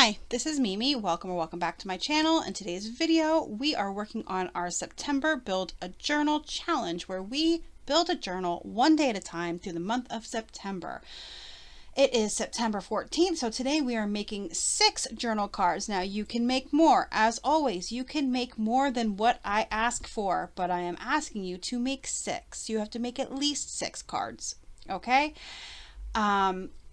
Hi, this is Mimi. Welcome back to my channel. In today's video, we are working on our September Build a Journal challenge where we build a journal one day at a time through the month of September. It is September 14th, so today we are making 6 journal cards. Now you can make more. As always, you can make more than what I ask for, but I am asking you to make 6. You have to make at least 6 cards, okay?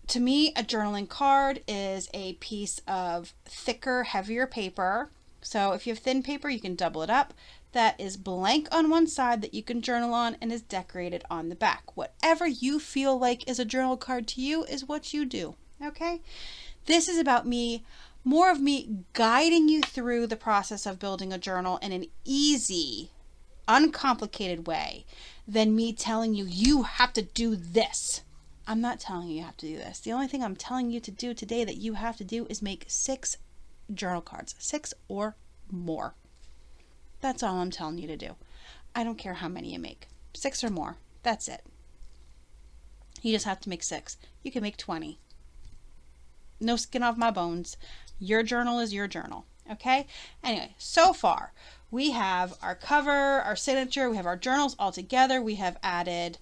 To me, a journaling card is a piece of thicker, heavier paper. So if you have thin paper, you can double it up. That is blank on one side that you can journal on and is decorated on the back. Whatever you feel like is a journal card to you is what you do, okay? This is about me, more of me guiding you through the process of building a journal in an easy, uncomplicated way than me telling you, you have to do this. I'm not telling you have to do this. The only thing I'm telling you to do today that you have to do is make 6 journal cards, 6 or more. That's all I'm telling you to do. I don't care how many you make. 6 or more. That's it. You just have to make 6. You can make 20. No skin off my bones. Your journal is your journal. Okay? Anyway, so far we have our cover, our signature, we have our journals all together. We have added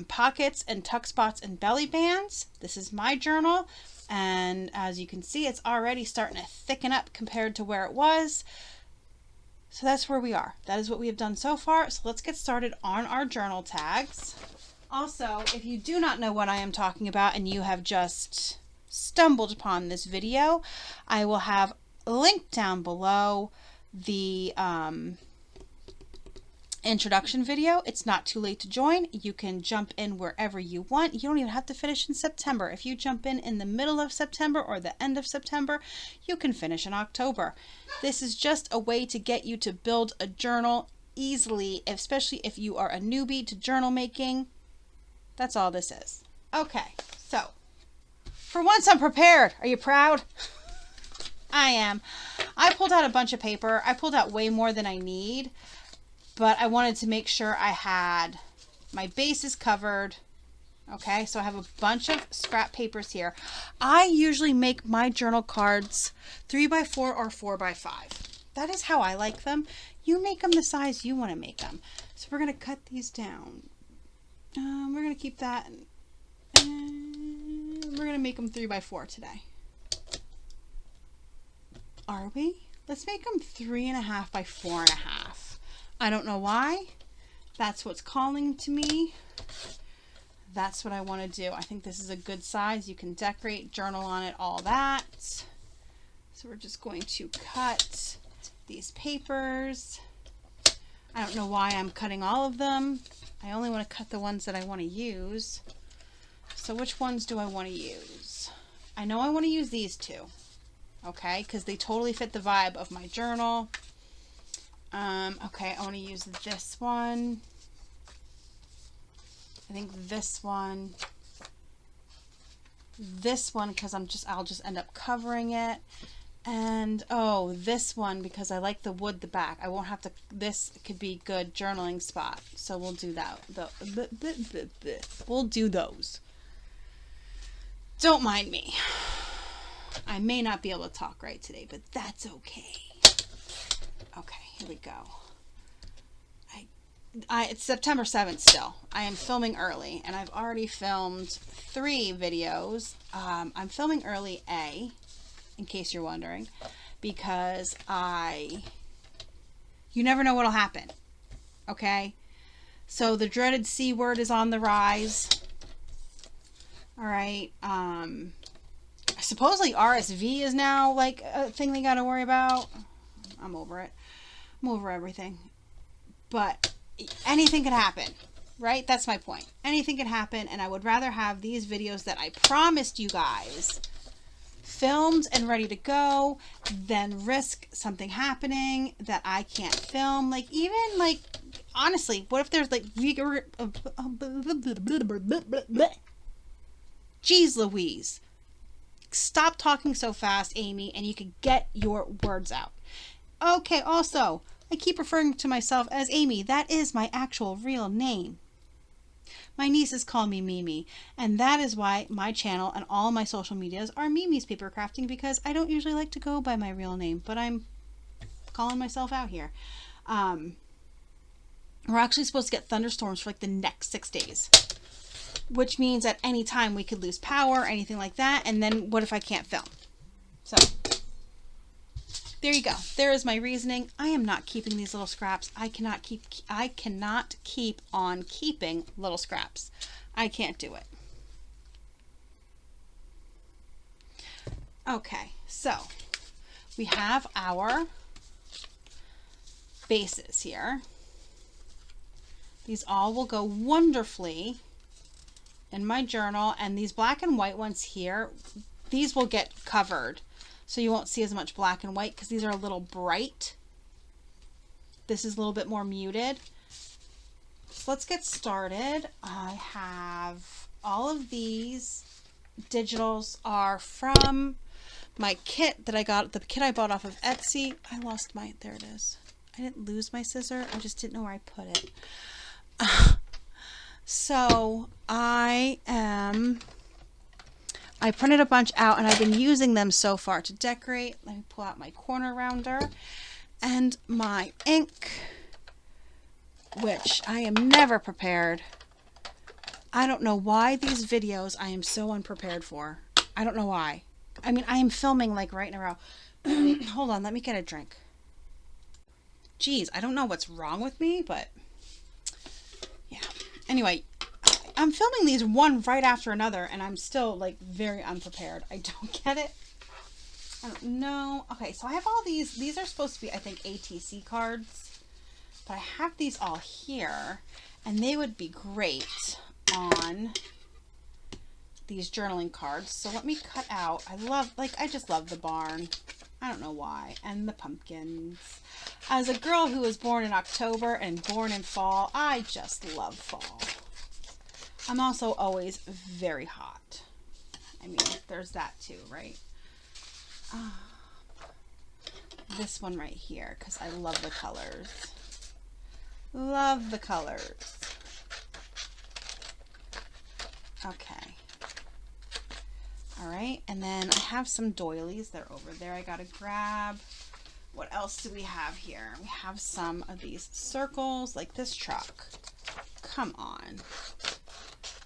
pockets and tuck spots and belly bands. This is my journal, and as you can see, it's already starting to thicken up compared to where it was. So that's where we are. That is what we have done so far. So let's get started on our journal tags. Also, if you do not know what I am talking about and you have just stumbled upon this video, I will have linked down below the introduction video. It's not too late to join. You can jump in wherever you want. You don't even have to finish in September. If you jump in the middle of September or the end of September, you can finish in October. This is just a way to get you to build a journal easily, especially if you are a newbie to journal making. That's all this is. Okay, so for once I'm prepared. Are you proud? I am. I pulled out a bunch of paper. I pulled out way more than I need, but I wanted to make sure I had my bases covered. Okay, so I have a bunch of scrap papers here. I usually make my journal cards 3x4 or 4x5. That is how I like them. You make them the size you want to make them. So we're going to cut these down. We're going to keep that. And we're going to make them 3x4 today. Are we? Let's make them 3.5 by 4.5. I don't know why. That's what's calling to me. That's what I want to do. I think this is a good size. You can decorate, journal on it, all that. So we're just going to cut these papers. I don't know why I'm cutting all of them. I only want to cut the ones that I want to use. So which ones do I want to use? I know I want to use these two. Okay, because they totally fit the vibe of my journal. Okay, I want to use this one. I think this one, because I'll just end up covering it, and oh, this one because I like the wood, the back. I won't have to. This could be good journaling spot, so we'll do that. We'll do those. Don't mind me. I may not be able to talk right today, but that's okay. Okay, here we go. It's September 7th still. I am filming early, and I've already filmed 3 videos. I'm filming early, in case you're wondering, because you never know what'll happen. Okay? So the dreaded C word is on the rise. All right. Supposedly RSV is now like a thing they got to worry about. I'm over it. I'm over everything. But anything could happen, right? That's my point. Anything could happen, and I would rather have these videos that I promised you guys filmed and ready to go than risk something happening that I can't film. Like, even like, honestly, what if there's like Jeez Louise. Stop talking so fast, Amy, and you can get your words out. Okay, also, I keep referring to myself as Amy. That is my actual real name. My nieces call me Mimi, and that is why my channel and all my social medias are Mimi's Paper Crafting, because I don't usually like to go by my real name, but I'm calling myself out here. We're actually supposed to get thunderstorms for like the next 6 days, which means at any time we could lose power or anything like that. And then what if I can't film? So there you go. There is my reasoning. I am not keeping these little scraps. I cannot keep on keeping little scraps. I can't do it. Okay, so we have our bases here. These all will go wonderfully in my journal, and these black and white ones here, these will get covered, so you won't see as much black and white because these are a little bright. This is a little bit more muted. So let's get started. I have all of these digitals are from my kit that I got, the kit I bought off of Etsy. I lost my, there it is. I didn't lose my scissor, I just didn't know where I put it. So I printed a bunch out, and I've been using them so far to decorate. Let me pull out my corner rounder and my ink, which I am never prepared. I don't know why these videos I am so unprepared for. I don't know why. I mean, I am filming like right in a row. Hold on, let me get a drink. Geez, I don't know what's wrong with me, but yeah. Anyway, I'm filming these one right after another, and I'm still like very unprepared. I don't get it. I don't know. Okay, so I have all these. These are supposed to be, I think, ATC cards, but I have these all here, and they would be great on these journaling cards. So let me cut out. I just love the barn. I don't know why. And the pumpkins. As a girl who was born in October and born in fall, I just love fall. I'm also always very hot. I mean, there's that too, right? This one right here, because I love the colors. Love the colors. Okay. All right, and then I have some doilies. They're over there. I gotta grab. What else do we have here? We have some of these circles, like this truck. Come on.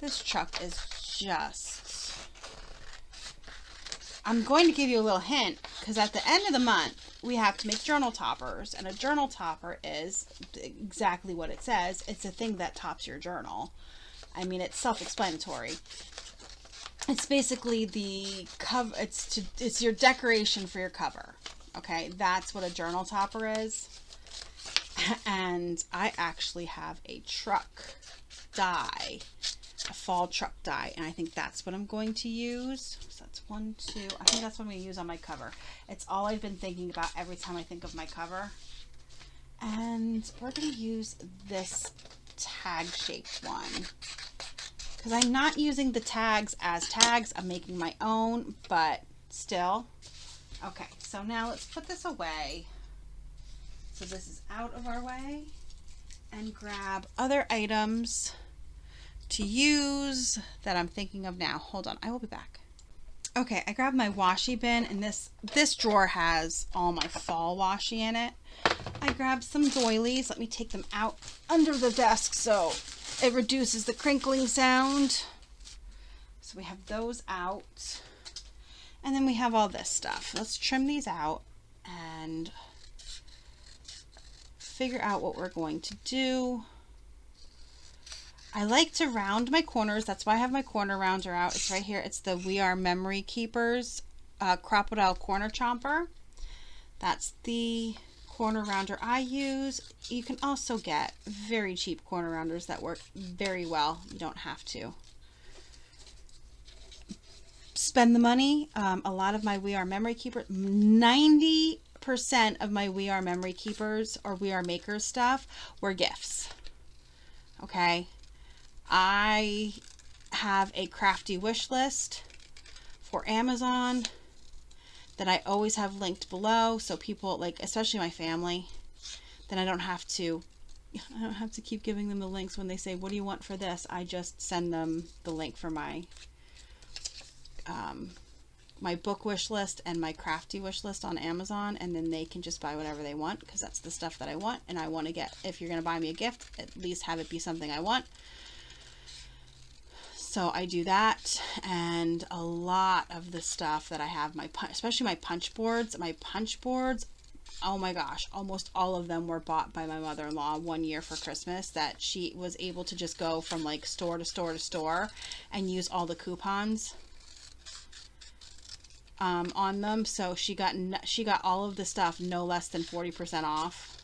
This truck is just... I'm going to give you a little hint, because at the end of the month, we have to make journal toppers, and a journal topper is exactly what it says. It's a thing that tops your journal. I mean, it's self-explanatory. It's basically the cover. It's your decoration for your cover. Okay, that's what a journal topper is. And I actually have a truck die, a fall truck die, and I think that's what I'm going to use. So that's 1, 2. I think that's what I'm going to use on my cover. It's all I've been thinking about every time I think of my cover. And we're going to use this tag-shaped one, because I'm not using the tags as tags. I'm making my own, but still. Okay, so now let's put this away. So this is out of our way, and grab other items to use that I'm thinking of now. Hold on, I will be back. Okay, I grabbed my washi bin, and this drawer has all my fall washi in it. I grabbed some doilies. Let me take them out under the desk so it reduces the crinkling sound. So we have those out. And then we have all this stuff. Let's trim these out and figure out what we're going to do. I like to round my corners. That's why I have my corner rounder out. It's right here. It's the We Are Memory Keepers Crocodile Corner Chomper. That's the corner rounder I use. You can also get very cheap corner rounders that work very well. You don't have to spend the money. A lot of my We Are Memory Keepers, 90% of my We Are Memory Keepers or We Are Makers stuff were gifts. Okay. I have a crafty wish list for Amazon that I always have linked below, so people, like, especially my family, then I don't have to, I don't have to keep giving them the links when they say, what do you want for this? I just send them the link for my my book wish list and my crafty wish list on Amazon, and then they can just buy whatever they want, because that's the stuff that I want, and I want to get, if you're going to buy me a gift, at least have it be something I want. So I do that, and a lot of the stuff that I have, especially my punch boards, oh my gosh, almost all of them were bought by my mother-in-law one year for Christmas, that she was able to just go from like store to store to store and use all the coupons on them. So she got all of the stuff no less than 40% off.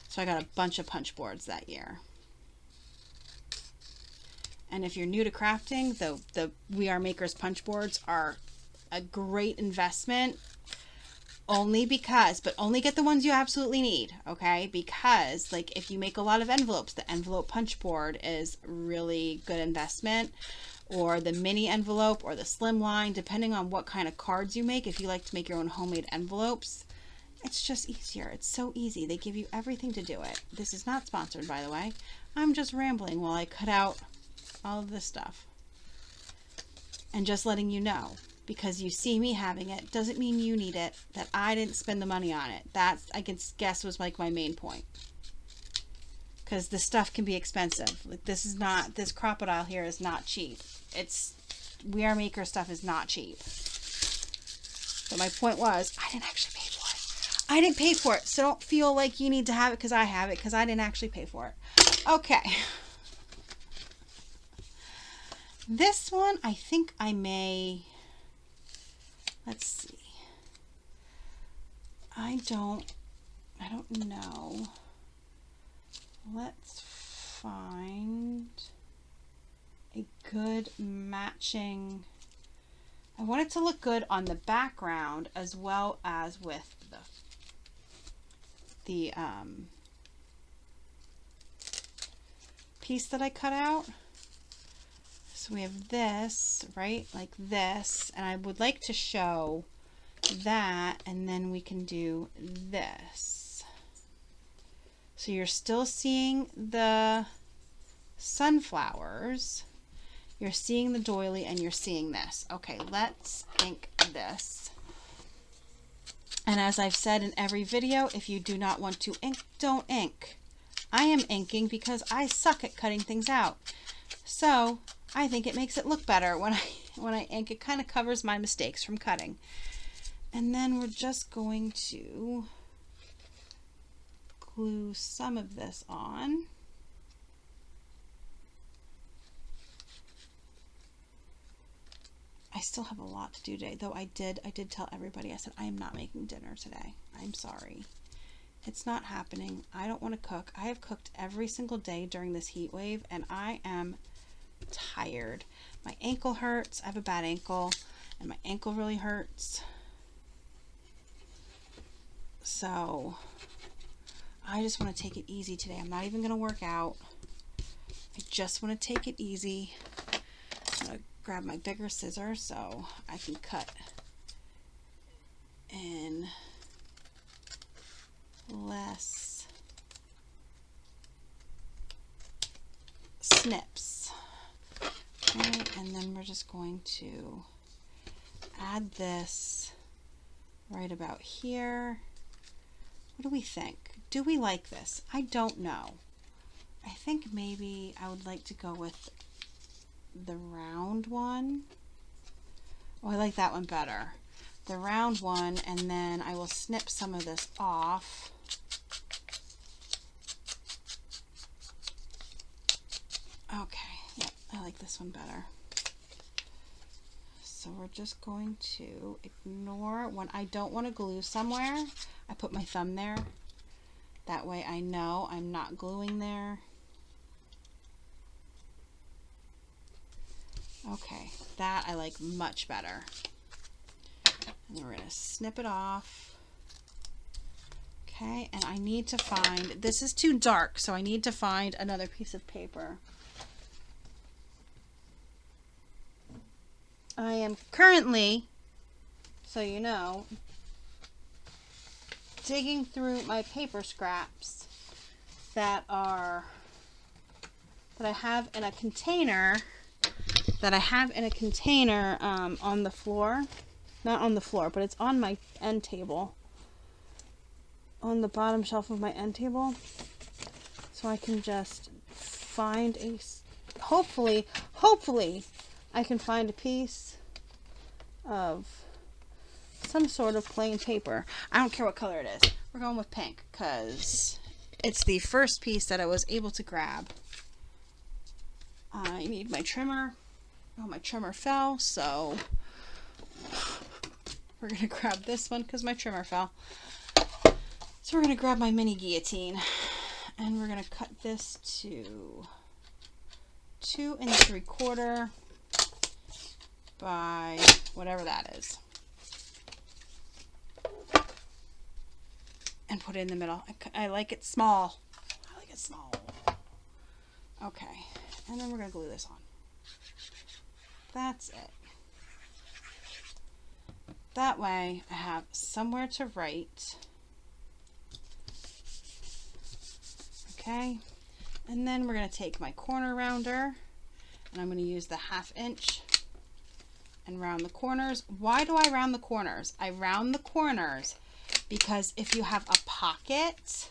So I got a bunch of punch boards that year. And if you're new to crafting, the We Are Makers punch boards are a great investment, only get the ones you absolutely need, okay? Because like if you make a lot of envelopes, the envelope punch board is really good investment, or the mini envelope or the slimline, depending on what kind of cards you make. If you like to make your own homemade envelopes, it's just easier. It's so easy. They give you everything to do it. This is not sponsored, by the way. I'm just rambling while I cut out all of this stuff. And just letting you know, because you see me having it doesn't mean you need it, that I didn't spend the money on it. That's, I can guess, was like my main point. Because the stuff can be expensive. Like this crocodile here is not cheap. We Are Maker stuff is not cheap. But my point was, I didn't actually pay for it. I didn't pay for it. So don't feel like you need to have it because I have it, because I didn't actually pay for it. Okay. This one, I think I may, let's see. I don't know. Let's find a good matching. I want it to look good on the background as well as with the piece that I cut out. So we have this, right? Like this, and I would like to show that, and then we can do this. So you're still seeing the sunflowers, you're seeing the doily, and you're seeing this. Okay, let's ink this. And as I've said in every video, if you do not want to ink, don't ink. I am inking because I suck at cutting things out. So I think it makes it look better when I ink. It kind of covers my mistakes from cutting. And then we're just going to glue some of this on. I still have a lot to do today, though I did tell everybody, I said I am not making dinner today. I'm sorry. It's not happening. I don't want to cook. I have cooked every single day during this heat wave, and I am tired. My ankle hurts. I have a bad ankle, and my ankle really hurts. So I just want to take it easy today. I'm not even going to work out. I just want to take it easy. I'm going to grab my bigger scissors so I can cut in less snips. Okay, and then we're just going to add this right about here. What do we think? Do we like this? I don't know. I think maybe I would like to go with the round one. Oh, I like that one better. The round one, and then I will snip some of this off. Okay, yep, I like this one better. So we're just going to ignore when I don't want to glue somewhere. I put my thumb there. That way I know I'm not gluing there. Okay, that I like much better. And we're going to snip it off. Okay, and I need to find, this is too dark, so I need to find another piece of paper. I am currently, so you know, digging through my paper scraps that I have in a container on the floor. Not on the floor, but it's on my end table. On the bottom shelf of my end table. So I can just find hopefully I can find a piece of some sort of plain paper. I don't care what color it is. We're going with pink because it's the first piece that I was able to grab. I need my trimmer. Oh, my trimmer fell, so we're going to grab this one because my trimmer fell. So we're going to grab my mini guillotine and we're going to cut this to 2 3/4 by whatever that is. And put it in the middle. I like it small. I like it small. Okay. And then we're going to glue this on. That's it. That way I have somewhere to write. Okay. And then we're going to take my corner rounder and I'm going to use the 1/2 inch and round the corners. Why do I round the corners? I round the corners because if you have a pocket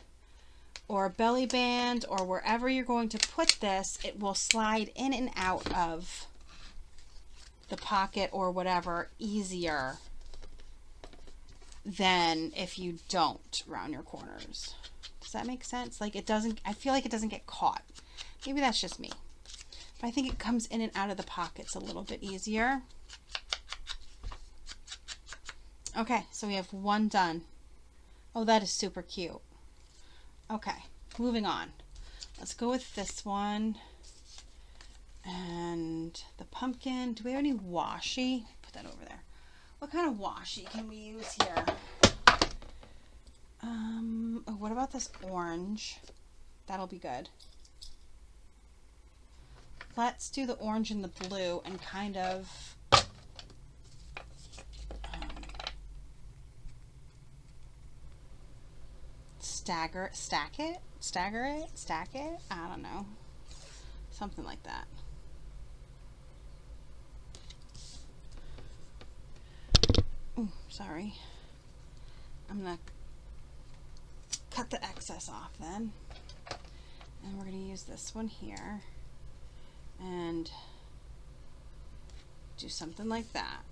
or a belly band or wherever you're going to put this, it will slide in and out of the pocket or whatever easier than if you don't round your corners. Does that make sense? Like it doesn't, I feel like it doesn't get caught. Maybe that's just me. But I think it comes in and out of the pockets a little bit easier. Okay, so we have one done. Oh, that is super cute. Okay, moving on. Let's go with this one. And the pumpkin. Do we have any washi? Put that over there. What kind of washi can we use here? Oh, what about this orange? That'll be good. Let's do the orange and the blue and kind of stack it. I don't know. Something like that. Ooh, sorry. I'm gonna cut the excess off then. And we're gonna use this one here and do something like that.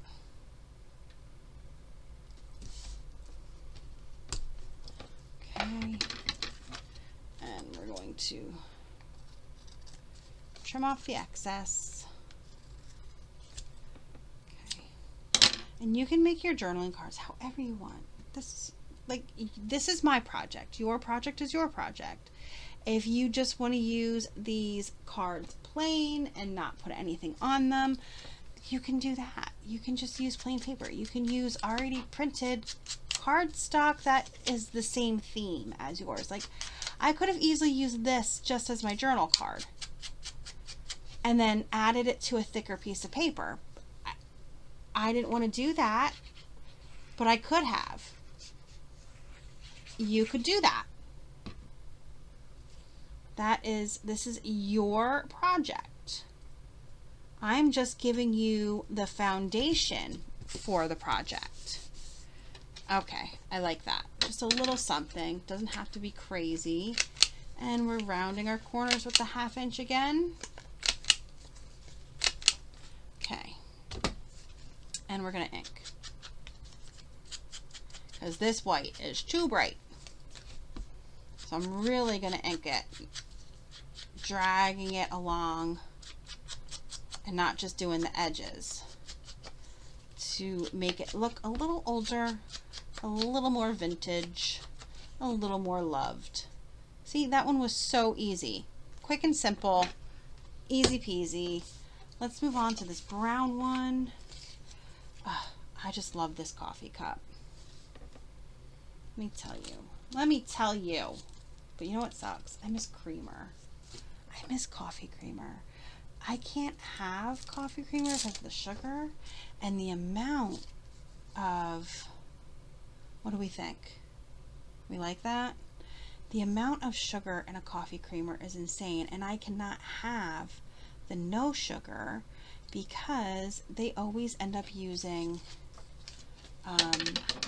Okay. And we're going to trim off the excess. Okay. And you can make your journaling cards however you want. This is my project. Your project is your project. If you just want to use these cards plain and not put anything on them, you can do that. You can just use plain paper. You can use already printed cardstock that is the same theme as yours. Like, I could have easily used this just as my journal card and then added it to a thicker piece of paper. I didn't want to do that, but I could have. You could do that. This is your project. I'm just giving you the foundation for the project. Okay, I like that. Just a little something. Doesn't have to be crazy. And we're rounding our corners with the 1/2 inch again. Okay. And we're going to ink. Because this white is too bright. So I'm really going to ink it. Dragging it along. And not just doing the edges. To make it look a little older. A little more vintage. A little more loved. See, that one was so easy. Quick and simple. Easy peasy. Let's move on to this brown one. I just love this coffee cup. Let me tell you. But you know what sucks? I miss creamer. I miss coffee creamer. I can't have coffee creamer because of the sugar and the amount of, what do we think? We like that? The amount of sugar in a coffee creamer is insane, and I cannot have the no sugar because they always end up using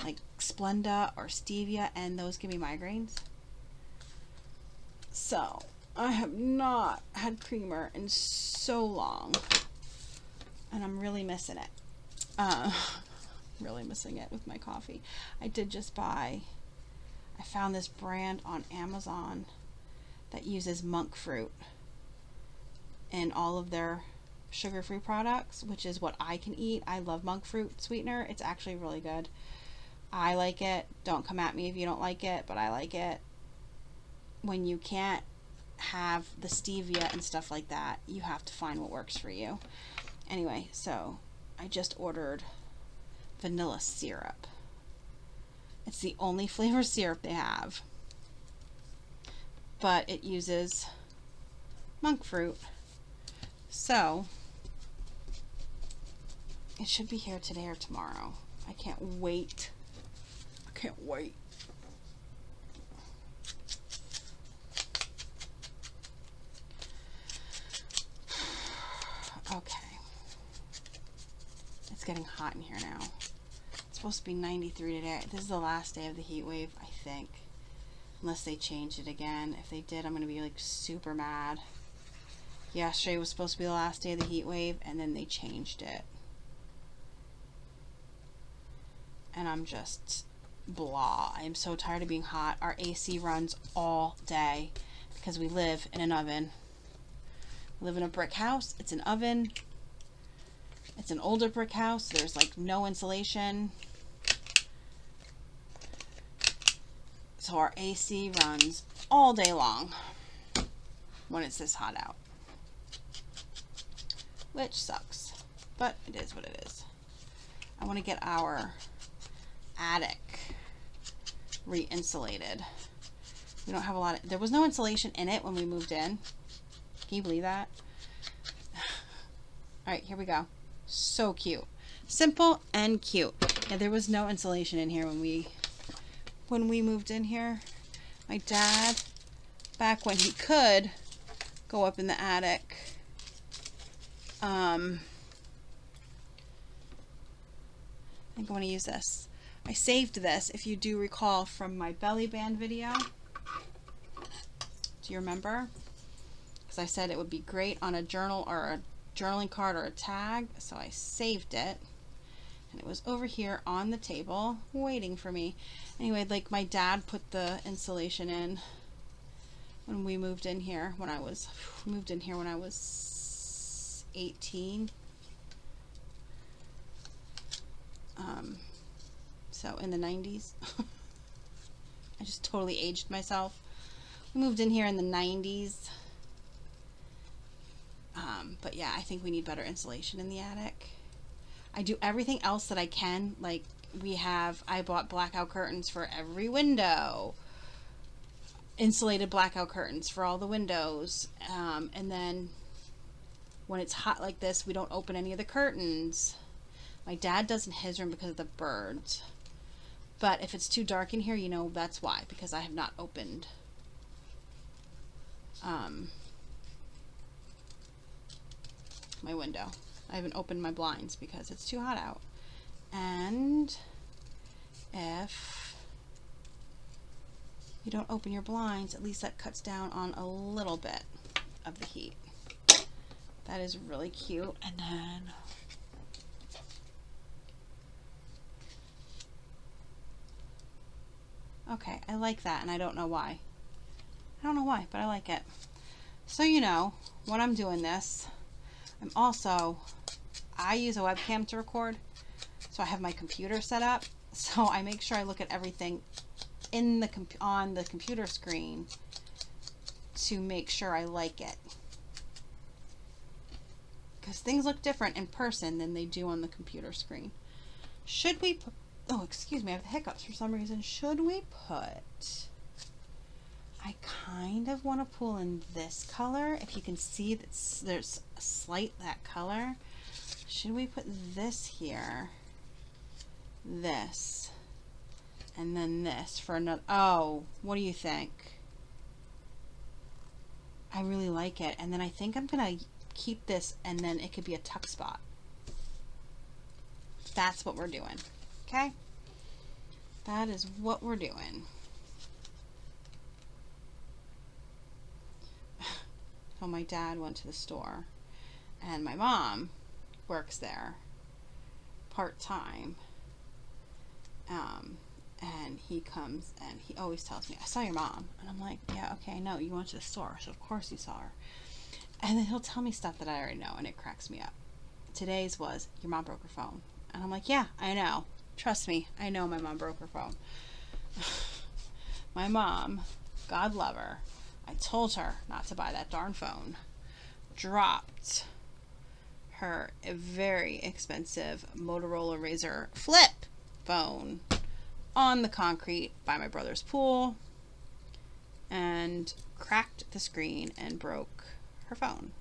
like Splenda or stevia, and those give me migraines. So I have not had creamer in so long, and I'm really missing it. Really missing it with my coffee. I did just buy, I found this brand on Amazon that uses monk fruit in all of their sugar-free products, which is what I can eat. I love monk fruit sweetener. It's actually really good. I like it. Don't come at me if you don't like it, but I like it. When you can't have the stevia and stuff like that, you have to find what works for you. Anyway, so I just ordered vanilla syrup. It's the only flavor syrup they have, but it uses monk fruit, so it should be here today or tomorrow. I can't wait. I can't wait. Okay. It's getting hot in here now. It's supposed to be 93 today. This is the last day of the heat wave, I think. Unless they change it again. If they did, I'm going to be like super mad. Yesterday was supposed to be the last day of the heat wave, and then they changed it. And I'm just blah. I am so tired of being hot. Our AC runs all day because we live in an oven. We live in a brick house. It's an oven. It's an older brick house. There's like no insulation. So our AC runs all day long when it's this hot out. Which sucks. But it is what it is. I want to get our attic re-insulated. We don't have a lot of... There was no insulation in it when we moved in. Can you believe that? Alright, here we go. So cute. Simple and cute. Yeah, there was no insulation in here when we moved in here. My dad, back when he could go up in the attic, I think I want to use this. I saved this, if you do recall, from my belly band video. Do you remember? Because I said it would be great on a journal or a journaling card or a tag, so I saved it. And it was over here on the table waiting for me. Anyway, like my dad put the insulation in when we moved in here when I was 18. So in the 90s. I just totally aged myself. We moved in here in the 90s. But yeah, I think we need better insulation in the attic. I do everything else that I can. Like I bought blackout curtains for every window. Insulated blackout curtains for all the windows. And then when it's hot like this, we don't open any of the curtains. My dad does in his room because of the birds. But if it's too dark in here, you know that's why. Because I have not opened my window. I haven't opened my blinds because it's too hot out. And if you don't open your blinds, at least that cuts down on a little bit of the heat. That is really cute. And then okay, I like that, and I don't know why. I don't know why, but I like it. So you know, when I'm doing this, I use a webcam to record, so I have my computer set up, so I make sure I look at everything in the on the computer screen to make sure I like it. Because things look different in person than they do on the computer screen. Should we put... Oh, excuse me, I have the hiccups for some reason. Should we put... I kind of want to pull in this color. If you can see that there's a slight that color. Should we put this here? This. And then this for another... Oh, what do you think? I really like it. And then I think I'm going to keep this, and then it could be a tuck spot. That's what we're doing. Okay? That is what we're doing. So my dad went to the store, and my mom works there part-time. And he comes and he always tells me, I saw your mom. And I'm like, yeah, okay, no, you went to the store, so of course you saw her. And then he'll tell me stuff that I already know, and it cracks me up. Today's was, your mom broke her phone. And I'm like, yeah, I know. Trust me, I know my mom broke her phone. My mom, God love her, I told her not to buy that darn phone, dropped her very expensive Motorola Razr flip phone on the concrete by my brother's pool and cracked the screen and broke her phone.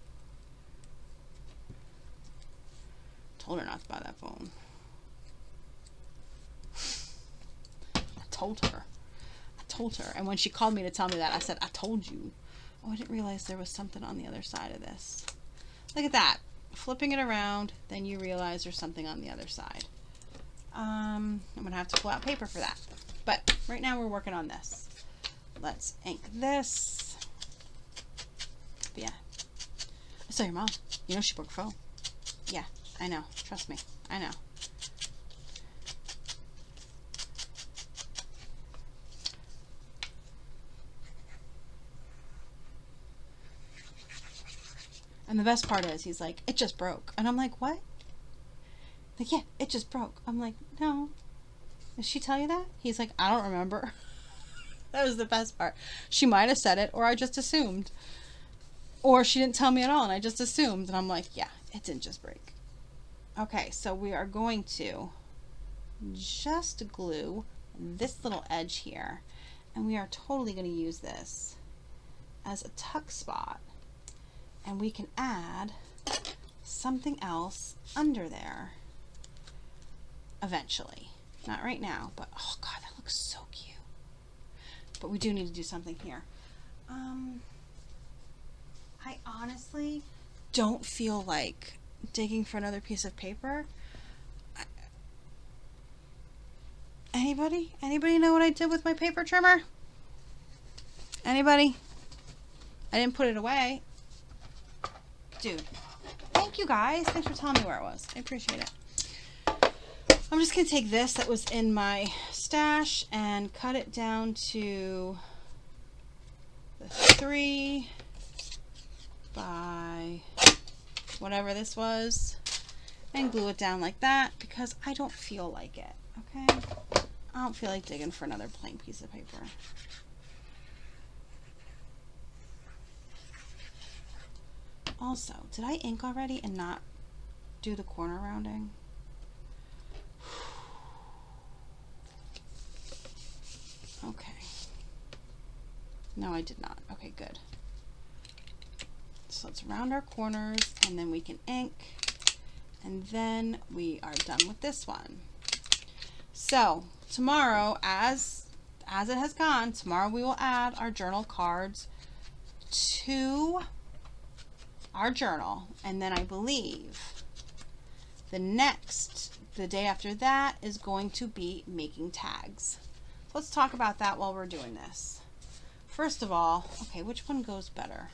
Told her not to buy that phone. I told her. And when she called me to tell me that, I said, I told you. Oh, I didn't realize there was something on the other side of this. Look at that. Flipping it around, then you realize there's something on the other side. I'm going to have to pull out paper for that. But right now we're working on this. Let's ink this. But yeah. I saw your mom. You know she broke her phone. Yeah, I know. Trust me. I know. And the best part is, he's like, it just broke. And I'm like, what? Like, yeah, it just broke. I'm like, no. Did she tell you that? He's like, I don't remember. That was the best part. She might have said it, or I just assumed. Or she didn't tell me at all, and I just assumed. And I'm like, yeah, it didn't just break. Okay, so we are going to just glue this little edge here. And we are totally going to use this as a tuck spot. And we can add something else under there eventually. Not right now, but oh god, that looks so cute. But we do need to do something here. I honestly don't feel like digging for another piece of paper. Anybody know what I did with my paper trimmer? Anybody? I didn't put it away. Dude, thank you guys. Thanks for telling me where it was. I appreciate it. I'm just going to take this that was in my stash and cut it down to the 3 by whatever this was and glue it down like that because I don't feel like it, okay? I don't feel like digging for another plain piece of paper. Also, did I ink already and not do the corner rounding? Okay. No, I did not. Okay, good. So let's round our corners and then we can ink and then we are done with this one. So tomorrow, as it has gone, tomorrow we will add our journal cards to our journal, and then I believe the day after that is going to be making tags. Let's talk about that while we're doing this. First of all, okay, which one goes better?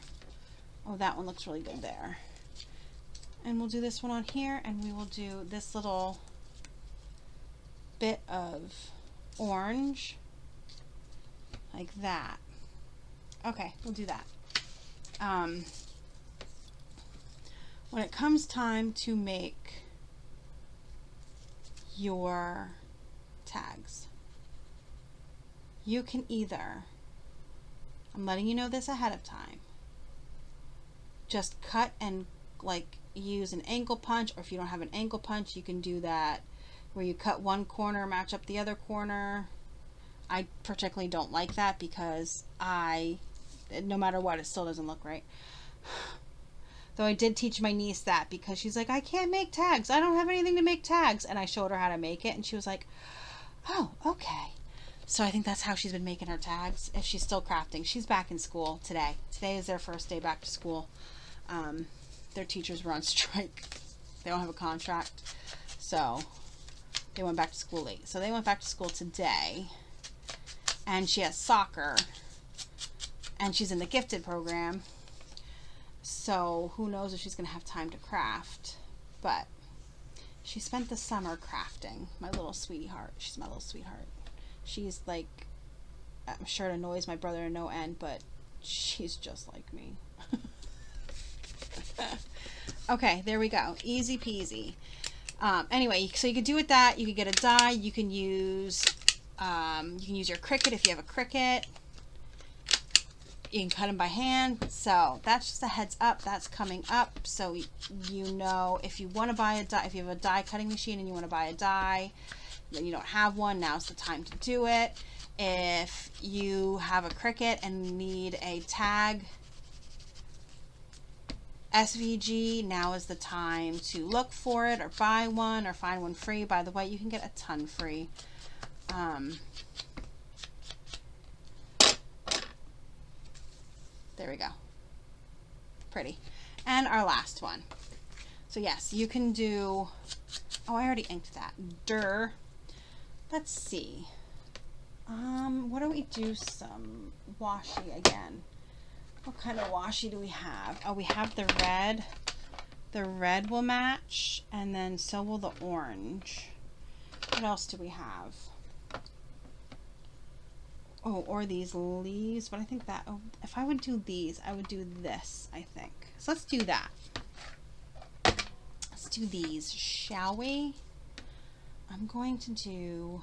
Oh, that one looks really good there. And we'll do this one on here, and we will do this little bit of orange like that. Okay, we'll do that. When it comes time to make your tags, you can either, I'm letting you know this ahead of time, just cut and like use an angle punch, or if you don't have an angle punch, you can do that where you cut one corner, match up the other corner. I particularly don't like that because no matter what, it still doesn't look right. Though I did teach my niece that because she's like, I can't make tags. I don't have anything to make tags. And I showed her how to make it and she was like, oh, okay. So I think that's how she's been making her tags, if she's still crafting. She's back in school today. Today is their first day back to school. Their teachers were on strike. They don't have a contract. So they went back to school late. So they went back to school today. And she has soccer. And she's in the gifted program. So who knows if she's going to have time to craft. But she spent the summer crafting. My little sweetheart. She's my little sweetheart. She's like, I'm sure it annoys my brother to no end, but she's just like me. Okay, there we go. Easy peasy. Anyway, so you could do with that. You could get a die. You can use your Cricut if you have a Cricut. You can cut them by hand. So that's just a heads up. That's coming up. So you know, if you want to buy a die, if you have a die cutting machine and you want to buy a die, then you don't have one, now's the time to do it. If you have a Cricut and need a tag SVG, now is the time to look for it or buy one or find one free. By the way, you can get a ton free. There we go. Pretty. And our last one. So yes, you can do, oh, I already inked that. Let's see. What do we do? Some washi again. What kind of washi do we have? Oh, we have the red. The red will match, and then so will the orange. What else do we have? Oh, or these leaves, but I think that, oh, if I would do these, I would do this, I think. So let's do that. Let's do these, shall we? I'm going to do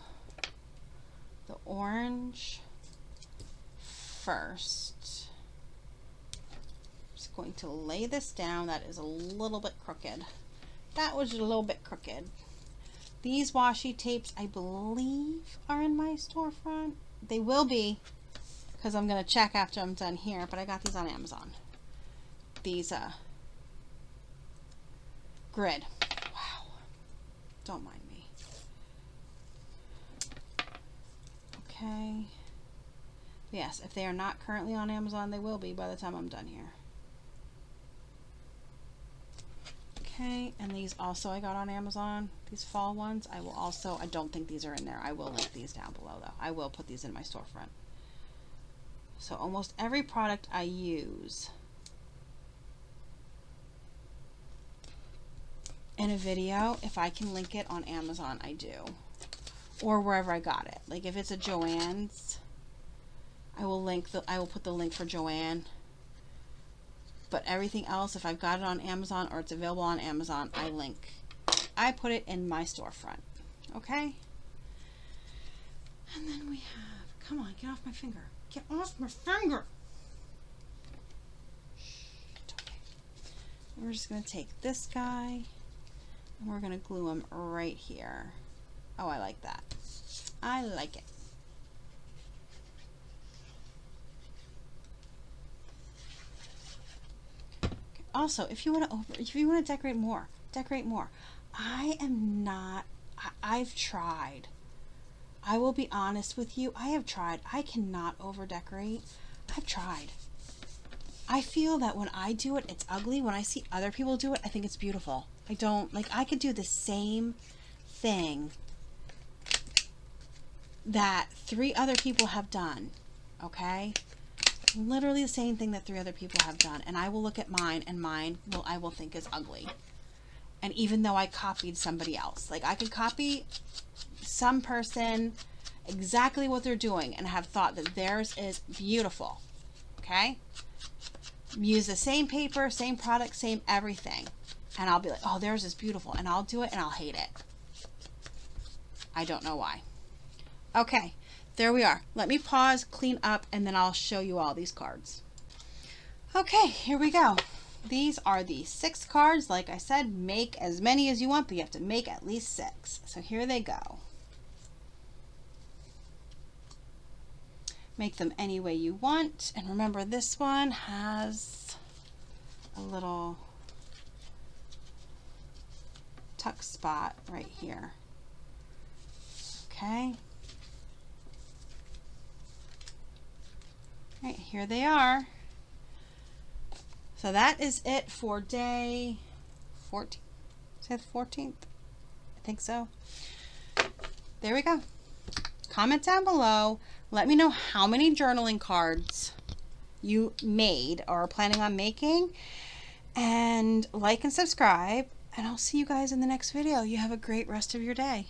the orange first. Just going to lay this down. That is a little bit crooked. That was a little bit crooked. These washi tapes, I believe, are in my storefront. They will be, because I'm going to check after I'm done here, but I got these on Amazon. These grid. Wow. Don't mind me. Okay. Yes, if they are not currently on Amazon, they will be by the time I'm done here. Okay, and these also I got on Amazon, these fall ones. I will also, I don't think these are in there. I will link these down below though. I will put these in my storefront. So almost every product I use in a video, if I can link it on Amazon, I do. Or wherever I got it. Like if it's a Joann's, I will put the link for Joann. But everything else, if I've got it on Amazon or it's available on Amazon, I put it in my storefront. Okay? And then we have, come on, get off my finger. Get off my finger! Shh, it's okay. We're just going to take this guy and we're going to glue him right here. Oh, I like that. I like it. Also, if you want to decorate more, decorate more. I've tried. I will be honest with you. I have tried. I cannot over decorate. I've tried. I feel that when I do it, it's ugly. When I see other people do it, I think it's beautiful. I don't, like, I could do the same thing that 3 other people have done. Okay? Literally the same thing that 3 other people have done, and I will look at mine, and I will think is ugly. And even though I copied somebody else, like I could copy some person exactly what they're doing and have thought that theirs is beautiful. Okay? Use the same paper, same product, same everything, and I'll be like, oh, theirs is beautiful, and I'll do it and I'll hate it. I don't know why. Okay. There we are. Let me pause, clean up, and then I'll show you all these cards. Okay, here we go. These are the 6 cards. Like I said, make as many as you want, but you have to make at least 6. So here they go. Make them any way you want. And remember, this one has a little tuck spot right here. Okay. All right, here they are. So that is it for day 14. Is it the 14th? I think so. There we go. Comment down below. Let me know how many journaling cards you made or are planning on making. And like and subscribe. And I'll see you guys in the next video. You have a great rest of your day.